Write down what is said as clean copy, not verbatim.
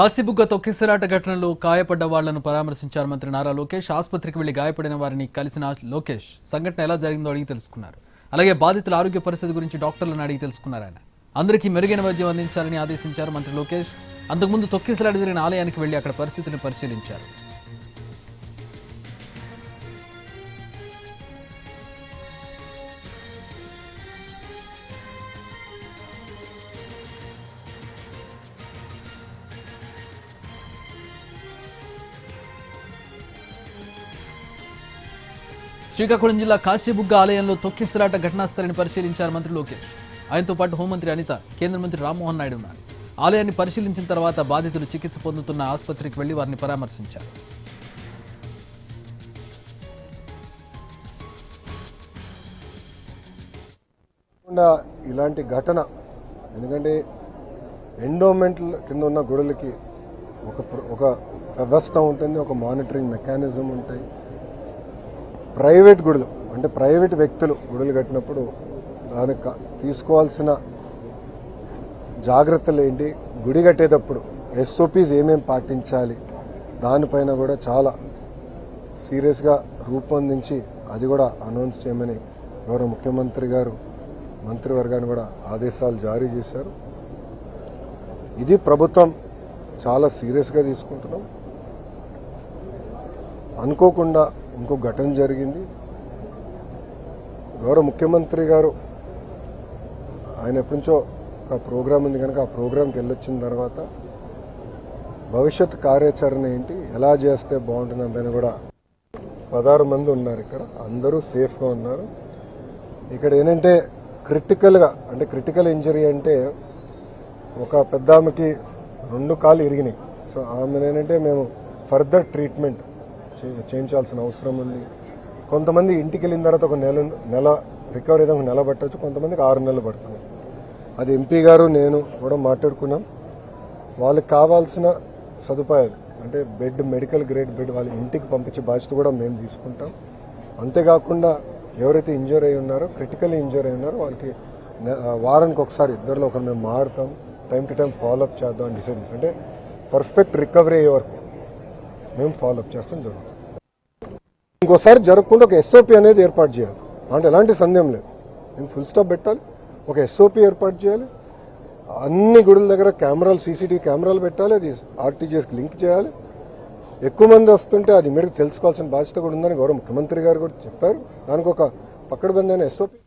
కాశీబుగ్గ తొక్కిసలాట ఘటనలో గాయపడ్డ వాళ్లను పరామర్శించారు మంత్రి నారా లోకేష్. ఆసుపత్రికి వెళ్లి గాయపడిన వారిని కలిసిన లోకేష్ సంఘటన ఎలా జరిగిందో అడిగి తెలుసుకున్నారు. అలాగే బాధితుల ఆరోగ్య పరిస్థితి గురించి డాక్టర్లను అడిగి తెలుసుకున్నారు. ఆయన అందరికీ మెరుగైన వైద్యం అందించాలని ఆదేశించారు మంత్రి లోకేష్. అంతకుముందు తొక్కిసలాట జరిగిన ఆలయానికి వెళ్లి అక్కడ పరిస్థితిని పరిశీలించారు. శ్రీకాకుళం జిల్లా కాశీబుగ్గ ఆలయంలో తొక్కిసలాట ఘటనాస్థలిని పరిశీలించారు మంత్రి లోకేష్. ఆయనతో పాటు హోంమంత్రి అనిత, కేంద్ర మంత్రి రామ్మోహన్ నాయుడు ఉన్నారు. ఆలయాన్ని పరిశీలించిన తర్వాత బాధితులు చికిత్స పొందుతున్న ఆసుపత్రికి వెళ్లి వారిని పరామర్శించారు. ఇలాంటి ఘటన ఎందుకంటే ఎండోమెంట్ కింద ఉన్న గుడులకి ఒక వ్యవస్థ ఉంటుంది, ఒక మానిటరింగ్ మెకానిజం ఉంటాయి. ప్రైవేట్ గుడులు అంటే ప్రైవేట్ వ్యక్తులు గుడులు కట్టినప్పుడు దానికి తీసుకోవాల్సిన జాగ్రత్తలు ఏంటి, గుడి కట్టేటప్పుడు ఎస్ఓపీస్ ఏమేమి పాటించాలి, దానిపైన కూడా చాలా సీరియస్గా రూపొందించి అది కూడా అనౌన్స్ చేయమని గౌరవ ముఖ్యమంత్రి గారు మంత్రివర్గాన్ని కూడా ఆదేశాలు జారీ చేశారు. ఇది ప్రభుత్వం చాలా సీరియస్గా తీసుకుంటున్నాం. అనుకోకుండా ఇంకో ఘటన జరిగింది. గౌరవ ముఖ్యమంత్రి గారు ఆయన ఎప్పటి నుంచో ఒక ప్రోగ్రాం ఉంది కనుక ఆ ప్రోగ్రాంకి వెళ్ళొచ్చిన తర్వాత భవిష్యత్ కార్యాచరణ ఏంటి, ఎలా చేస్తే బాగుంటుందని కూడా 16 మంది ఉన్నారు ఇక్కడ, అందరూ సేఫ్గా ఉన్నారు. ఇక్కడ ఏంటంటే క్రిటికల్ ఇంజరీ అంటే ఒక పెద్ద ఆమెకి 2 కాళ్ళు ఇరిగినాయి. సో ఆమె ఏంటంటే మేము ఫర్దర్ ట్రీట్మెంట్ చేయించాల్సిన అవసరం ఉంది. కొంతమంది ఇంటికి వెళ్ళిన తర్వాత ఒక నెల రికవరీ అయితే 1 నెల పట్టవచ్చు, కొంతమందికి 6 నెలలు పడుతుంది. అది ఎంపీ గారు నేను కూడా మాట్లాడుకున్నాం. వాళ్ళకి కావాల్సిన సదుపాయాలు అంటే బెడ్, మెడికల్ గ్రేడ్ బెడ్ వాళ్ళ ఇంటికి పంపించే బాధ్యత కూడా మేము తీసుకుంటాం. అంతేకాకుండా ఎవరైతే ఇంజూర్ అయి ఉన్నారో, క్రిటికల్ ఇంజూర్ అయి ఉన్నారో వాళ్ళకి వారానికి ఒకసారి ఇద్దరిలో ఒకరు మేము మారుతాం, టైం టు టైం ఫాలోఅప్ చేద్దాం అని డిసైడ్ చేస్తాం. అంటే పర్ఫెక్ట్ రికవరీ అయ్యే వరకు మేము ఫాలోఅప్ చేస్తాం జరుగుతుంది. ఇంకోసారి జరగకుండా ఒక ఎస్ఓపి అనేది ఏర్పాటు చేయాలి. అంటే ఎలాంటి సందేహం లేదు, మేము ఫుల్ స్టాప్ పెట్టాలి, ఒక ఎస్ఓపి ఏర్పాటు చేయాలి. అన్ని గుడుల దగ్గర కెమెరాలు, సీసీటీవీ కెమెరాలు పెట్టాలి, అది ఆర్టీజీఎస్కి లింక్ చేయాలి. ఎక్కువ మంది వస్తుంటే అది మీరు తెలుసుకోవాల్సిన బాధ్యత కూడా ఉందని గౌరవ ముఖ్యమంత్రి గారు కూడా చెప్పారు. దానికి ఒక పక్కడబందైన ఎస్ఓపి